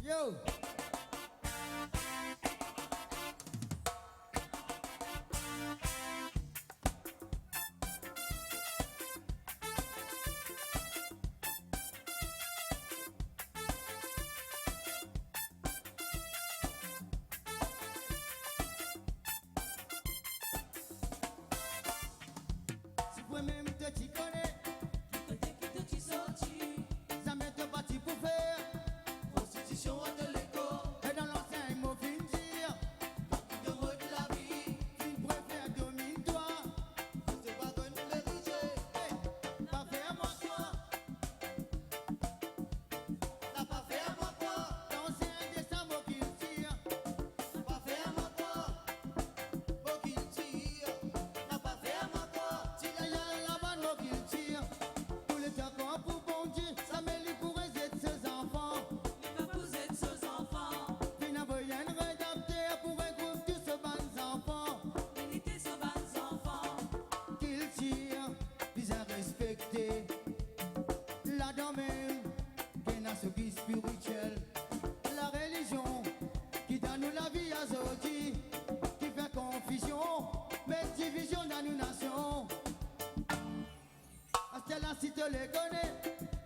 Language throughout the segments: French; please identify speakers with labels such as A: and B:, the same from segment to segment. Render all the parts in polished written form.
A: Yo! Si vous même te t'y connais, ça m'est parti pour faire.
B: Constitution de l'écho,
A: Et dans l'ancien mot fin dire,
B: de mot de la vie,
A: tu préfères domine-toi.
B: c'est pas qu'on nous l'érigé,
A: Hey, pas faire moi toi.
B: n'a pas fait à moi quoi,
A: L'ancien dessin mot qu'il tire.
B: n'a pas fait à moi quoi, pour qu'il tire, n'a pas fait à moi quoi,
A: Si la y'a la bonne mot qu'il tire. Tous les temps qu'on a pour bon Dieu, ça met les pour de ses enfants.
B: il va poser de ses enfants,
A: Puis n'a rien réadapté pour un groupe tous ces bons enfants.
B: l'unité sur bas enfants,
A: Qu'il tire, puis à respecter. Là-dedans même, qu'il y a ce qui est spirituel. La religion qui donne nous la vie à Zodi, qui fait confusion, mais division dans nos nations. Hasta là, si tu les connais,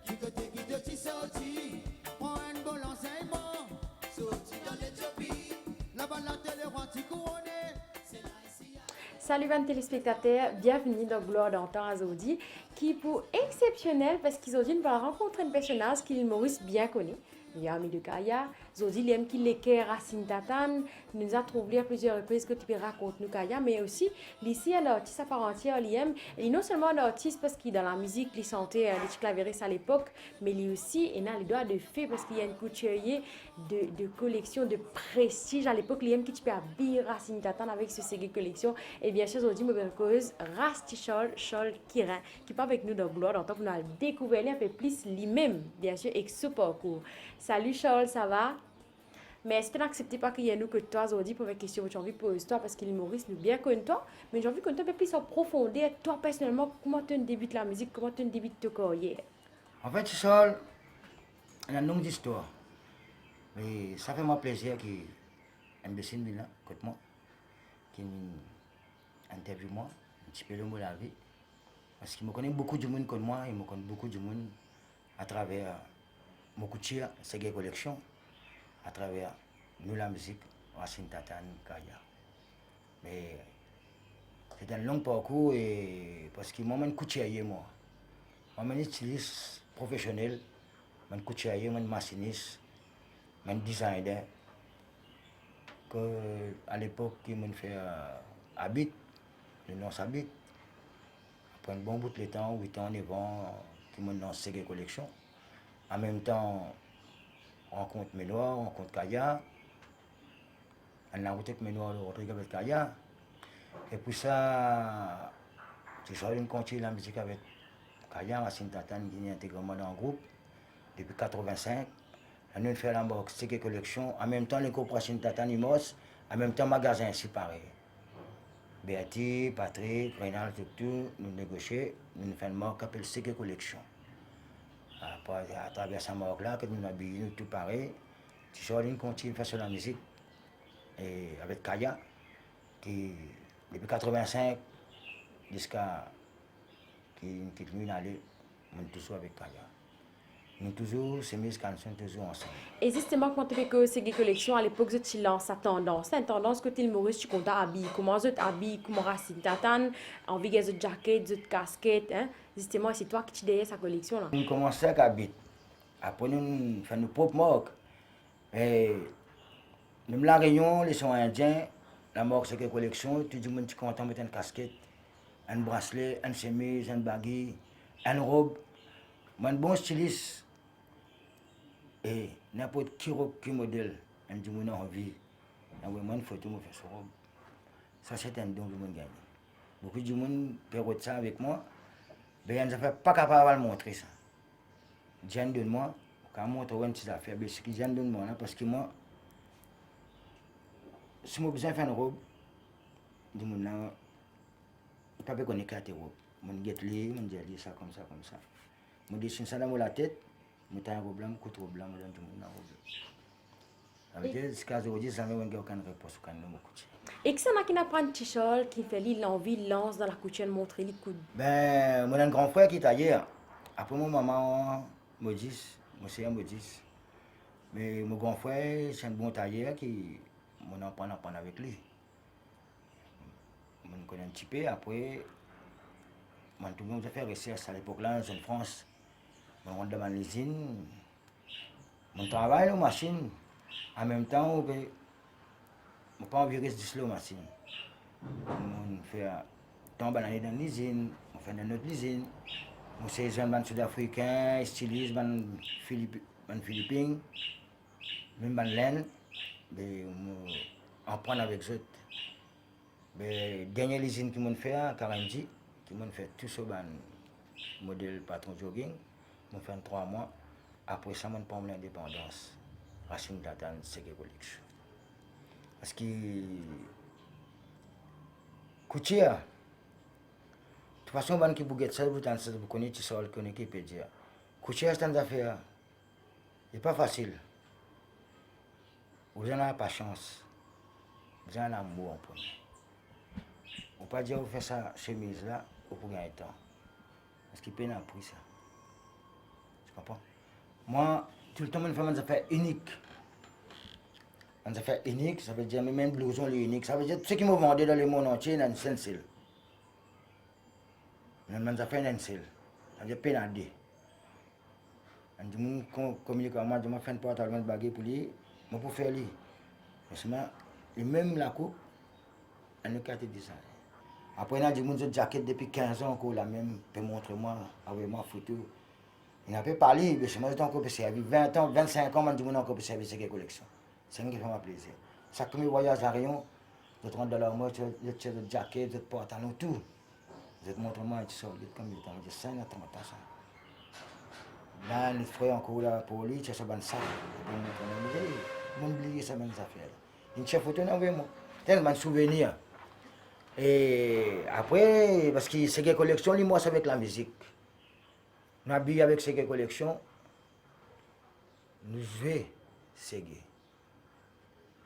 B: qui te t'y sorti,
A: prends un bon enseignement.
B: sorti dans l'Éthiopie,
A: Là-bas, la télé, roi, tu couronné.
B: c'est là ici,
C: Salut les téléspectateurs, bienvenue dans Gloire d'antan à Zodi, qui pour exceptionnel parce qu'Izodi va rencontrer un personnage qu'il Maurice bien connaît. Il y a Ami de Kaya, Zodi l'aime qu'il est Racine Tatane, il nous a trouvé à plusieurs reprises que tu peux raconter nous Kaya, mais aussi ici un artiste à part entière, il aime, et non seulement un artiste parce qu'il est dans la musique, il chantait les clavéristes à l'époque, mais lui aussi, il a les doigts de fée parce qu'il y a une couturier de collection de prestige à l'époque, il aime qui tu peux habiller Racine Tatane avec ce série collection, et bien sûr, Zodi me cause Rasti Chol Kirin, qui part avec nous dans Gloire d'antan pour nous découvrir un peu plus lui-même, bien sûr, et ce parcours. Salut Charles, ça va? Mais est-ce que tu n'acceptes pas qu'il y ait nous que toi aujourd'hui pour une question que j'ai envie de poser toi parce qu'il Maurice nous bien connu toi, mais j'ai envie qu'on te un peu plus en profondeur, toi personnellement, comment tu débutes la musique, comment tu débutes ta carrière?
D: En fait, c'est ça, il y a une longue histoire. Mais ça fait moi plaisir qu'il imbécile là, écoute moi, qui interviewe moi, un petit peu le mot de la vie. Parce qu'il me connaît beaucoup de monde comme moi, il me connaît beaucoup de monde à travers mon couture, c'est des collections, à travers nous la musique, Racine Tatane, Kaya. Mais c'est un long parcours et parce que moi, je suis couturier, moi. Moi, je suis styliste professionnel, je suis couturier, je suis machiniste, je suis designer. Que, à l'époque, je fait habit, le nom s'habite. Après un bon bout de temps, 8 ans, 9 ans, je me lancé des collections. En même temps, on rencontre Ménoir, on rencontre Kaya. On a rencontré Ménoir, on rencontre avec Kaya. Et puis ça, j'ai choisi de continuer la musique avec Kaya, Racine Tatane, qui est intégralement dans le groupe depuis 85. On a fait la marque, c'est des collections. En même temps, les groupes Racine Tatane, Imos, en même temps, magasin séparé. Béati, Patrick, Reynald, tout, nous négocions, nous faisons une marque qui s'appelle Ségué Collection. Après, à travers cette marque-là, que nous habillons tout pareil, Ticholine continue à faire sur la musique et avec Kaya, qui depuis 85 jusqu'à qui quitte nous aller, nous toujours avec Kaya. Nous toujours, ces musiques sont toujours ensemble.
C: Et justement, quand tu fais que ces collections, à l'époque, tu lances sa tendance. C'est une tendance que tu Maurice, tu comptes habiller. Comment tu t'habilles, comment Racine Tatane, envie de jacket, de casquette, hein? Justement, c'est toi qui tu derrière sa collection là.
D: Nous commençons à habiter. Après, nous faisons nos propres marques. Et nous la réunion, les sons indiens, la marque c'est une collection, tout le monde est content de mettre une casquette, un bracelet, une chemise, un baggy, une robe. Moi, un bon styliste. Et n'importe qui modèle, un du monde a envie. Moi, une photo, me fait sa robe. Ça, c'est un don que je gagne. Beaucoup de monde peut ça avec moi, mais ils ne sont pas capables de montrer ça. Dieu donne-moi, quand je montre une petite affaire, ce que Dieu donne-moi, parce que moi, si j'ai besoin de faire une robe, je ne peux pas connaître la robe. Je dis ça comme ça, comme ça. Je dessine ça dans la tête, je mets un robe blanc, je coupe un robe blanc, je donne tout le monde un robe. Ça veut dire jusqu'à aujourd'hui, ça n'a aucune réponse au canon couture.
C: Et que ça n'a qu'une apprendre Tichol qui fait l'envie, lance dans la couture, montrer les coups.
D: Ben, mon grand frère qui est ailleurs. Après, mon maman me dit, monsieur me dit. Mais mon grand frère, c'est un bon tailleur qui m'en apprend avec lui. Je connais un petit peu. Après, je fais recherche à l'époque-là, en France. Je rentre dans l'usine. Je travaille la machine. En même temps, je ne pas envie de rester sur la machine. Je fais tomber dans l'usine, je fais dans notre usine. Je suis des gens sud-africains, stylistes, philippins, même dans laine. On prend avec eux. La dernière usine qui m'a fait à Karamji, qui m'a fait tout ce modèle patron jogging, m'a fait 3 mois. Après ça, m'a pas l'indépendance. Racine Tatan, c'est que collection. Parce que couture, de toute façon, on qui bouge ça, vous connaissez tout ça, vous connaissez qui peut dire. Couture, c'est une affaire, c'est pas facile. Vous n'avez pas chance, vous avez l'amour en premier. On ne peut pas dire que vous faites ça chemise là, vous pouvez gagner temps. Parce qu'il peine à prix ça. Tu comprends? Moi, tout le temps, je fais des affaires uniques. Des affaires uniques, ça veut dire même blouson unique. Ça veut dire tout ce qui me vendait dans le monde entier, c'est un stencil. Même des affaires stencil. Ça veut dire peine à dire. Je communique avec moi, je me fais un portable de baguette pour lui, je peux faire lui. Et même la coupe, elle ne peut pas dire ça. Après, il y a des gens qui ont jaquette depuis 15 ans, qui la même, peut montrer moi, avec ma photo. Il n'a pas parlé, mais moi, j'ai encore servi. 20 ans, 25 ans, je encore servi ces collections. C'est ce qui fait ma plaisir. Chaque fois que je voyage à Rion, je rentre dans la mode, je tire de jaquette, je porte à nous tout. Je te montre moi, tu sors, je comme il temps, je sais, je t'en ça. Là, les frères encore là pour lui, tu as ce bon sac. Je vais oublier ça, même affaire. Une chef photo, non, moi. Tellement de souvenirs. Et après, parce que c'est une collection, moi, c'est avec la musique. Nous habillons avec ces collections, nous jouons ces gars.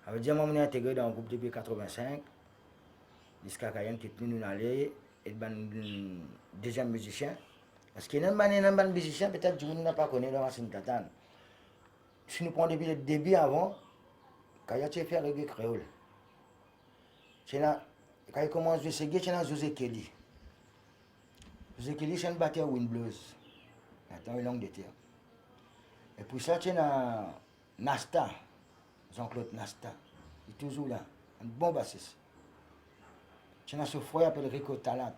D: Ça veut dire que je suis intégré dans un groupe depuis 1985, jusqu'à Cayenne qui est venu nous aller, et un deuxième musicien. Parce qu'il y a un musicien, peut-être que je n'ai pas connu dans Racine Tatan. Si nous prenons depuis le début avant, quand il a fait reggae créole. Quand il commence à jouer ce gars, c'est José Kelly. José Kelly, c'est un batteur Wind Blues. Attends, une langue de terre. Et puis ça, c'est Nasta, Jean-Claude Nasta. Il est toujours là, un bon bassiste. C'est ce frère appelé Rico Talat.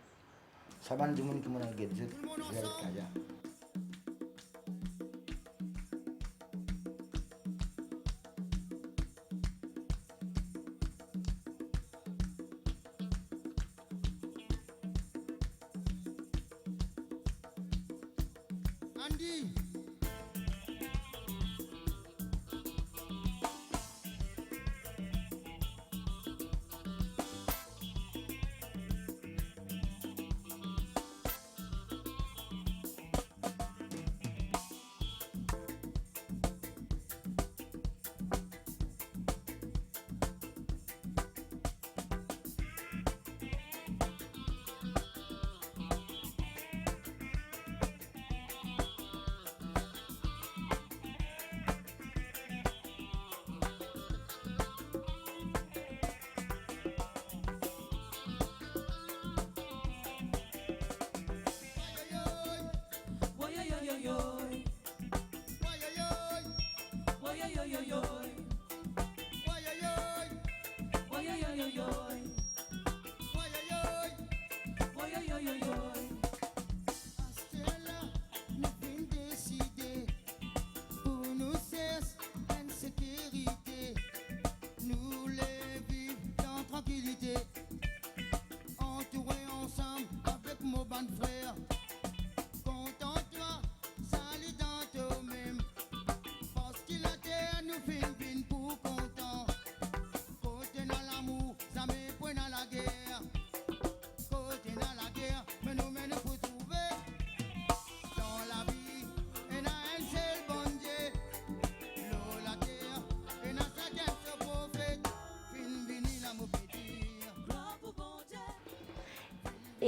D: Ça va nous dire que mon guide, je vais le Kaya.
A: Andy.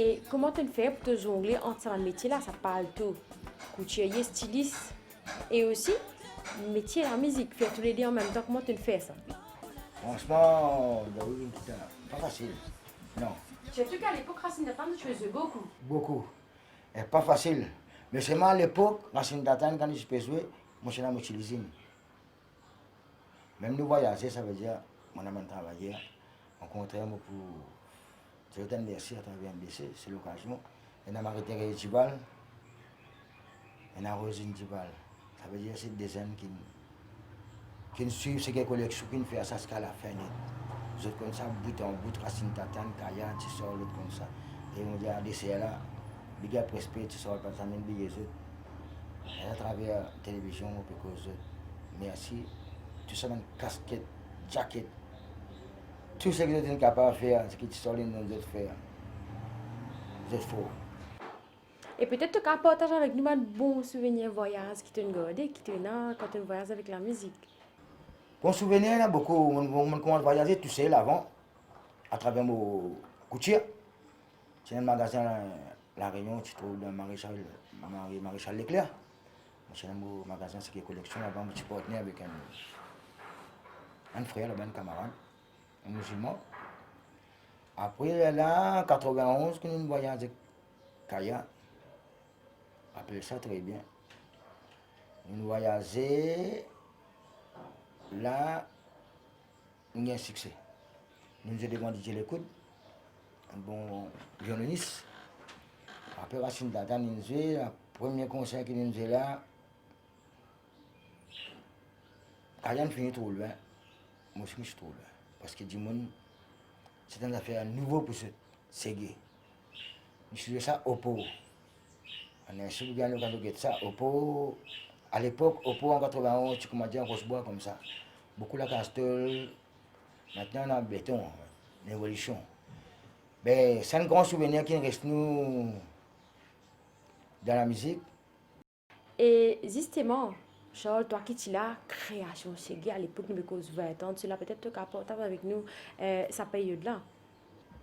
C: Et comment tu le fais pour te jongler entre ces métiers-là? Ça parle tout. Couturier, styliste et aussi métier la musique. Faire tous les deux en même temps, comment tu le fais ça?
D: Franchement, oui, pas facile. Non,
C: Surtout qu'à l'époque, Racine Datan, tu faisais beaucoup.
D: beaucoup. Et pas facile. Mais seulement à l'époque, Racine Datan, quand je peux jouer, moi je suis utilisé. Même nous voyager, ça veut dire, mon ami travailler, on compte pour certaines merci à travers MBC, c'est l'occasion. On a arrêté Djibal, on a Rosine Djibal. Ça veut dire que c'est des jeunes qui suivent ce que collection qui fait à sa scala à la fin. Les autres comme ça, bout en bout, Racine Tatane, Kaya, tu sors l'autre comme ça. Et on dit à DC là, big up respect, tu sors pas ça, même big les autres. Et à travers la télévision, on peut causer. Merci. Tout ça, une casquette, jacket. Tout ce que vous êtes capable de faire, ce que tu sors, nous autres faire. Vous êtes faux.
C: Et peut-être tu peux partager avec nous un bon souvenir voyage qui te gardé, qui te là quand tu voyages avec la musique.
D: Bon souvenir, il y a beaucoup. On commence à voyager tout seul avant, à travers mon coutier. C'est un magasin à La Réunion, tu trouves dans Maréchal Leclerc. C'est un magasin, c'est une collection avant, je suis partenaire avec un frère, là-bas, un camarade, un musulman. Après, là, en 91, nous voyageons avec Kaya. Appelez ça très bien. Nous voyageons. Là, nous avons un succès. Nous avons demandé DJ Lecoud, un bon violoniste. Après, Racine Datan, nous avons le premier concert que nous avons là. Kayan finit trop loin. Moi aussi, je suis trop loin. Parce que Dimon, c'est une affaire nouveau pour ce Ségué. Je suis ça au pot. On a su bien l'occasion de ça au pot. À l'époque, au pot en 91, tu commences à Rosebois comme ça. Beaucoup la castel. Maintenant, on a béton, l'évolution. Ben, c'est un grand souvenir qui reste nous dans la musique.
C: Et justement, Charles, toi qui es là, création chez Guy à l'époque, nous avons 20 ans, tu l'as peut-être tu partager avec nous sa période-là.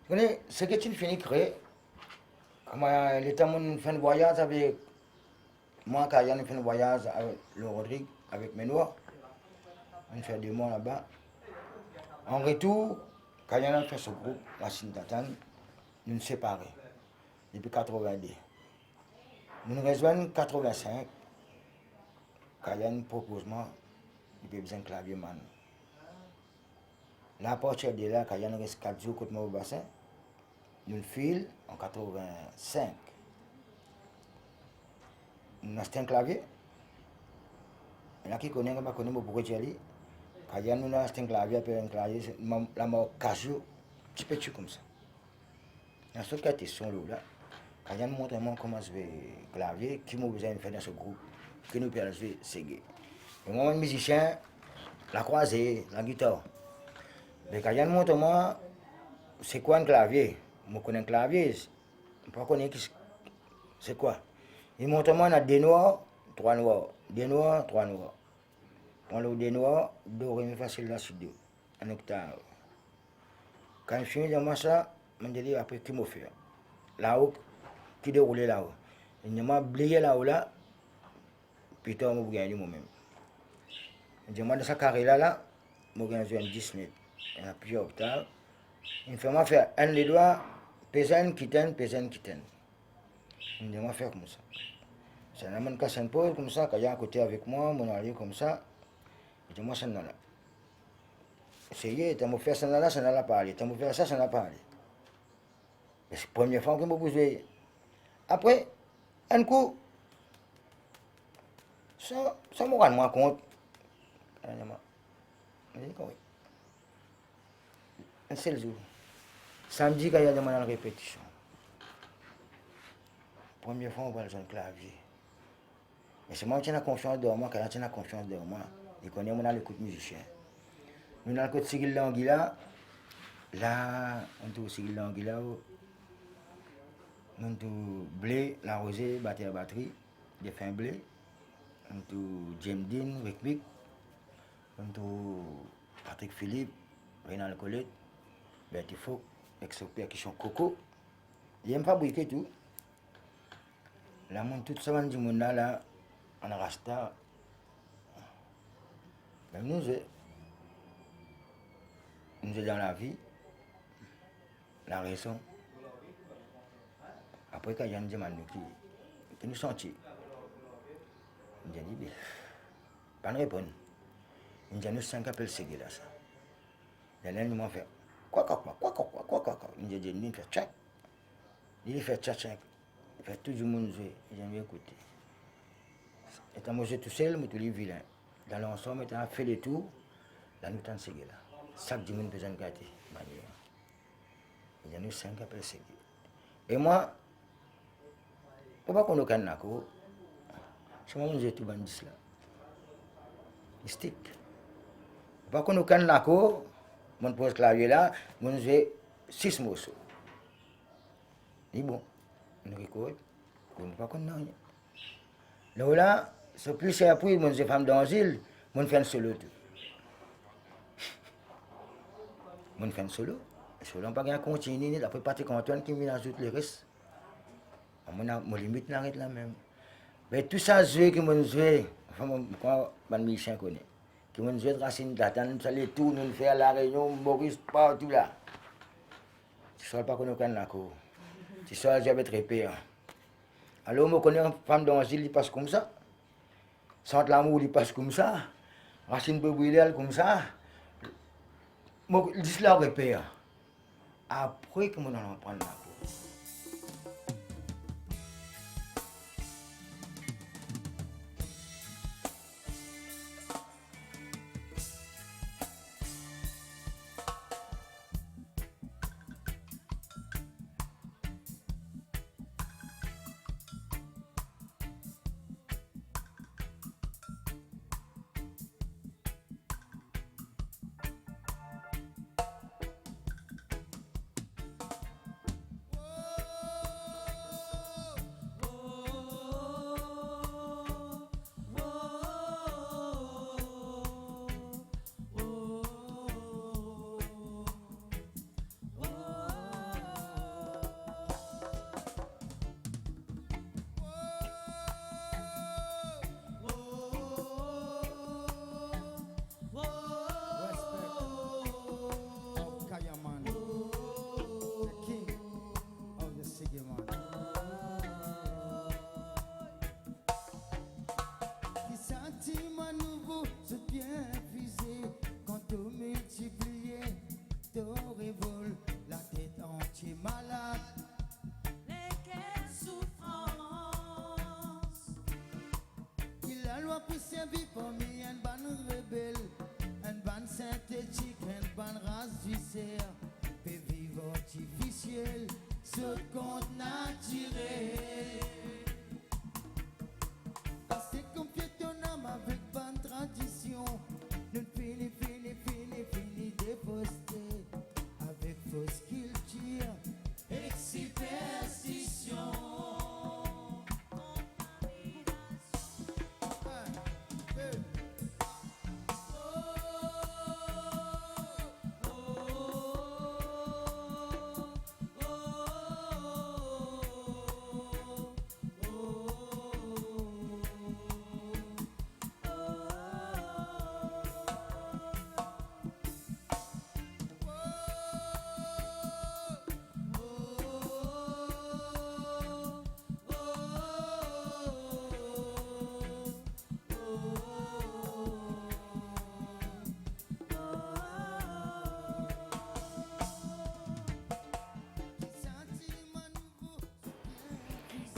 D: Tu connais, ce que tu finis de créer, comme l'état mon fait un voyage avec moi, quand on fait un voyage avec le Rodrigue, avec Menoir, on fait 2 mois là-bas. En retour, quand on a fait ce groupe, Racine Tatane, nous nous séparons depuis 82. Nous nous rejoignons en 85. Quand il y a un proposement, il peut besoin de clavier man. Là, à partir de là, quand il y a 4 jours contre mon bassin, nous filons en 85. Nous avons un clavier. Il y en a qui connaissent, qui ne connaissent pas pourquoi tu es allé. Quand il y a un clavier, après un clavier, la mort casse, petit peu comme ça. Il y a une autre question là. Quand il y a montre comment je vais clavier, qui m'a besoin de faire dans ce groupe, que nous pouvons jouer, c'est gay. Moi, un musicien, la croisée, la guitare. Mais quand il y a montre moi, c'est quoi un clavier? Je connais un clavier, je ne sais pas c'est quoi. Il montre moi, on a 2 noirs, 3 noirs. 2 noirs, 3 noirs. On a 2 noirs, do, ré, mi, facile là sur 2, en octave. Quand je finis de moi ça, je me dis après qui m'a fait. Là-haut, qui déroule là-haut. Il m'a oublié là-haut là, puis toi, je vais gagner moi-même. Je dis, moi, dans ce carré-là, je vais gagner 10 mètres. Il y a plusieurs octaves. Il fait faire un des doigts, pesant, quittant, pesant, quittant. Il dit, moi, faire comme ça. C'est un homme qui a une pause comme ça, quand il y a à côté avec moi, mon allié comme ça. Il dit, moi, ça n'a là. Essayez, tu m'as fait ça n'a là parlé. Tu m'as fait ça n'a pas parlé. C'est la première fois que je me jouer. Après, un coup, ça me rend moi compte. Je dis, oui. Un seul jour. Samedi, quand il y a des gens en répétition. Première fois, on voit le clavier. Mais c'est moi qui ai confiance de moi, quand il a confiance de moi. Il connaît mon écoute musicien. Nous avons le côté Sigil Languila. Là, on trouve Sigil Languila. On trouve blé, la rosée, batterie, des fins blé. On trouve James Dean, Rick Mick. On trouve Patrick Philippe, Rénal Colette, Bertie Faux, avec sa percussion Coco. Il aime fabriquer tout. Là, toute semaine du monde là, on a rasta. Même nous, dans la vie, la raison. Après, quand il y a une demande qui nous sentit, on dit, bien, pas de réponse. On dit, nous 5 appels ségués là, ça. Là, nous m'ont fait, quoi. On dit, nous fait tchac. Il fait tchac. Il fait tout le monde jouer. J'aime bien écouter. Étant moi, tout seul, mais tous les vilains. Dans l'ensemble, on a fait le tour, là, nous sommes ségués là. Chaque dimanche, besoin de gâter. Il y a nous 5 appels ségués. Et moi, pourquoi qu'on a un accord? C'est moi qui ai tout bandit là. Il stick. Pourquoi qu'on a un accord? Mon poste clavier là, mon j'ai 6 morceaux. Et bon, nous record, on ne pas qu'on a rien. Là, c'est plus c'est après, mon j'ai femme dans l'île, mon fait un solo tout. Mon fait un solo. Solo, on pas bien continuer, après partir quand Antoine qui m'y ajoute le reste. Mon limite n'arrête là même. Mais tout ça, jouer que mon joué, enfin, quand mon musicien connaît, que mon joué de Racine d'attendre, ça les tours, nous faire la Réunion, Maurice, partout là. Tu ne pas qu'on a un accord. Tu sais, j'avais très peur. Alors, moi, connais une femme dans l'île, il passe comme ça. Centre l'amour, il passe comme ça. Racine peut brûler comme ça. Moi, l'islam aurait peur. Après, comment on en prend l'accord?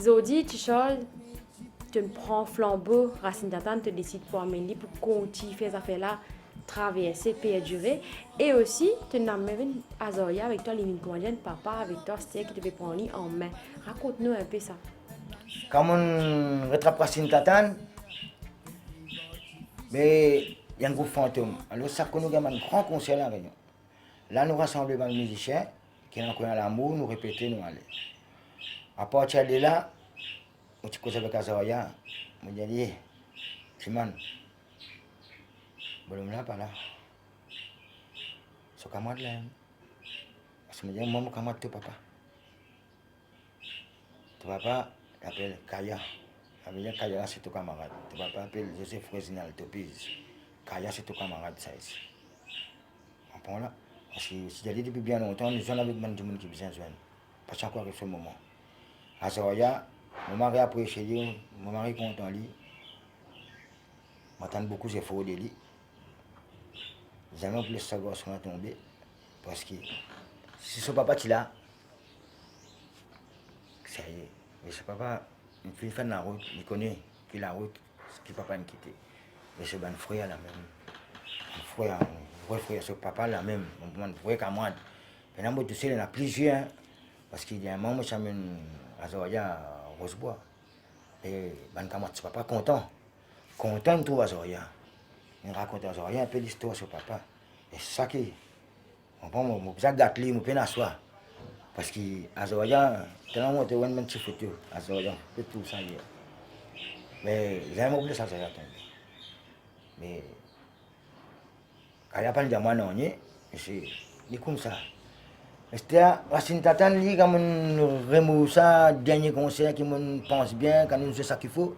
C: Zodi, tu changes, tu prends flambeau, Racine d'attente, tu décides pour amener pour continuer faire ces affaires-là, traverser, perdurer. Et aussi, tu n'amènes Azoria avec toi, limite comédienne, papa avec toi, c'était qui te fait prendre en main. Raconte-nous un peu ça.
D: Quand on rattrape Racine d'attente, mais il y a un groupe fantôme. Alors, ça nous avons un grand concert à la Réunion. Là, nous rassemblons les musiciens qui ont connu l'amour, nous répétons, nous allons. À partir de là, je suis avec Azoria. Je me dis, Simon, je ne suis pas là. Je suis camarade là. Je me dis, moi, je suis camarade de papa. Ton papa t'appelle Kaya. Ça veut dire Kaya, c'est ton camarade. Ton papa appelle Joseph Resinal Topiz. Kaya, c'est ton camarade, ça ici. On prend là. Parce que si j'allais depuis bien longtemps, nous sommes avec mon monde qui besoin de joindre. Parce qu'encore à ce moment. À Zoya, mon mari a pris chez lui, mon mari content lui. M'attend beaucoup d'efforts de lui. Jamais plus ça va se tomber. Parce que si son papa est là, ça y est. Mais ce papa, il fait la route, il connaît que la route, ce que papa a quitté. Mais c'est un frère là même. Un vrai frère, ce papa là même, un vrai camarade. Maintenant, tu sais, il y en a plusieurs. Parce qu'il y a un moment, je suis à Zoya, Rosebois. Et ben camarade, ce papa content. Content de trouver à Zoya. Il raconte à Zoya un peu l'histoire de ce papa. Et c'est ça qui. Je suis gâté, je suis asseoir. Parce qu'à Zoya, tellement de gens qui sont photos, à Zoya, c'est tout ça. Mais j'aime oublier ça, Zoya tombe. Mais quand il n'y a pas de diamant, non, c'est comme ça. C'était Racine Tatane, lui, quand on remove ça, dernier concert, qui me pense bien, quand nous faisons ça qu'il faut.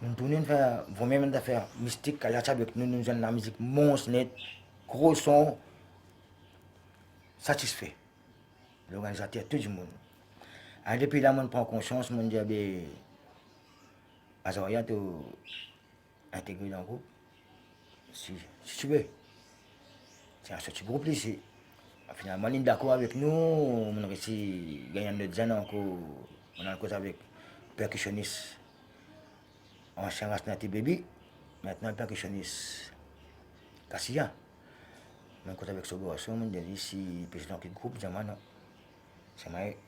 D: Nous tournons faire, vous-même faire mystique, quand il y a ça avec nous, nous avons la musique monstre, net, gros son, satisfait. L'organisateur, tout le monde. Et depuis là, on prend conscience, on dit, ben, Azoria, tu intégré dans le groupe, si tu veux. C'est un petit groupe ici. Finalement, on est d'accord avec nous, on a réussi à gagner notre zone encore, on a une cause avec percussionniste. Ancien Rasnati Baby, maintenant percussionniste Cassia. On a une cause avec Sobo Asso, on a dit si président du groupe, je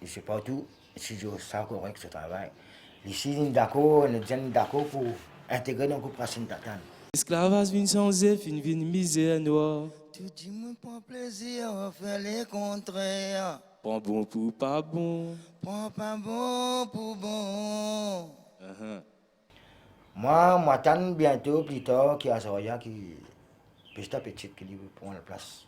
D: sais pas tout, si je sais correct ce travail. Ici, on est d'accord, on est d'accord pour intégrer dans le groupe Racine Tatane.
E: Esclavage vient changer, fin vient misère noire.
B: Tu dis moi prends plaisir à faire les contraires.
E: Pas bon pour pas bon.
B: Prends pas bon pour bon.
D: Moi, m'attends bientôt, plus tard, qu'il y a Zoya qui, petit à petit, qui prend la place.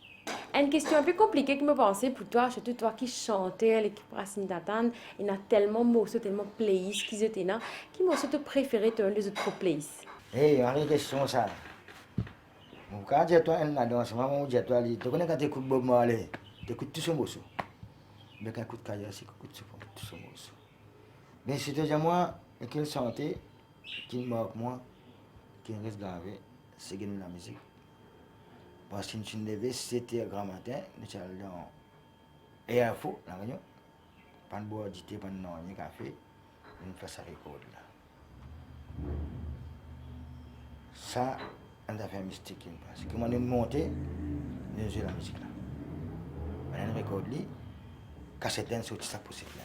C: Une question un peu compliquée que me pensais pour toi, surtout toi qui chantais l'équipe Racine Tatane, il y a tellement de morceaux, tellement de playlists qui étaient là. Qui morceau te préféré de les autres playlists?
D: Hé, on a une question ça. Quand tu as une danse, maman, tu connais quand tu écoutes Bob Marley, tu écoutes tout ce morceau. Mais quand tu écoutes Kaya, tu écoutes tout ce morceau. Mais si tu dis moi, quelle santé qui me marque moi, qui me reste gravé, c'est la musique. Parce que tu me lèves 7h grand matin, nous allons dans Airfo, la réunion. Pas de boire du thé, pas de café, nous faisons ça record là. Ça, on a fait un mystique. Parce que quand on est monté, nous jouons la musique là. On a un record là, cassette d'un sur ça possible là.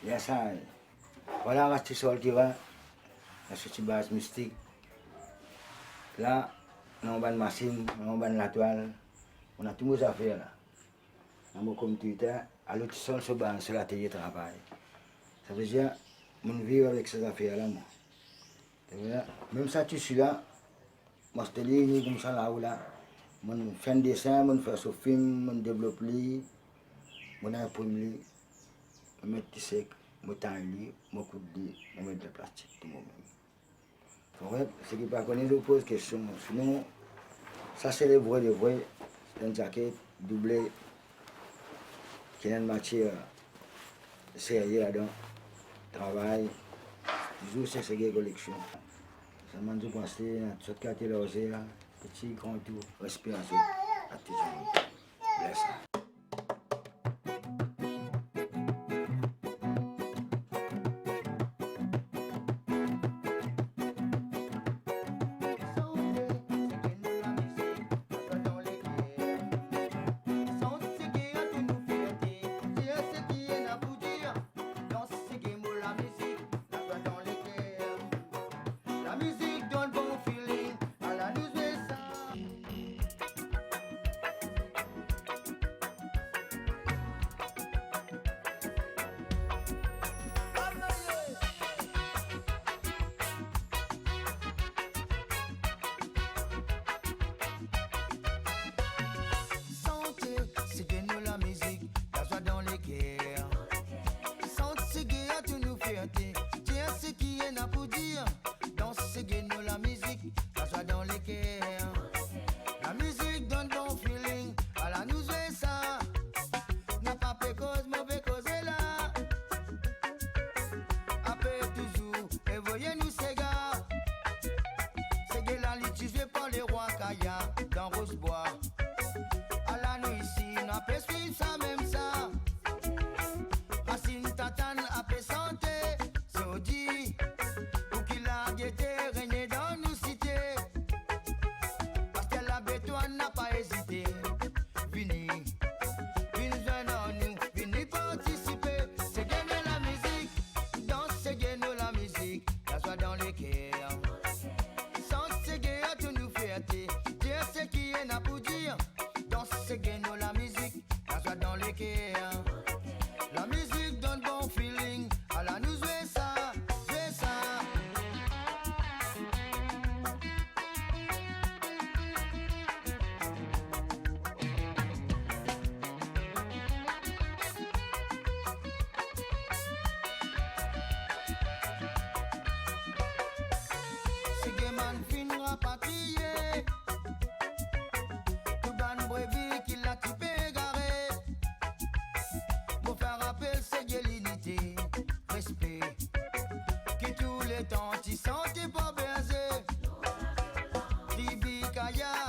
D: Il y a ça. Voilà, je suis sur le terrain. Je suis base mystique. Là, on a une machine, on a une toile. On a toutes nos affaires là. On a comme Twitter. À l'autre sol, sur l'atelier de travail. Ça veut dire, on vit avec ces affaires là. Même ça, tu suis là. Moi, je te lis comme ça là ou là. Je fais un dessin, je fais un film, je développe lui. Je imprime lui. Je mets du sec, je taille lui, je coupe lui, je mets de la plastique tout moi-même. Ce qui pas connu, je pose question. Sinon, ça c'est les vrais. C'est une jaquette doublée qui a une matière sérieuse là-dedans. Travail, toujours c'est une collection. Ça m'a dit penser à toute quartier logé, petit, grand tout, respiration, à tout le monde. Bless.
A: man fin rapatrié. Tout ban brebis qui l'a typé garé. Pour faire rappel, c'est de l'unité, respect. Qui tous les temps, t'y sentais pas baisé. Tibi Kaya.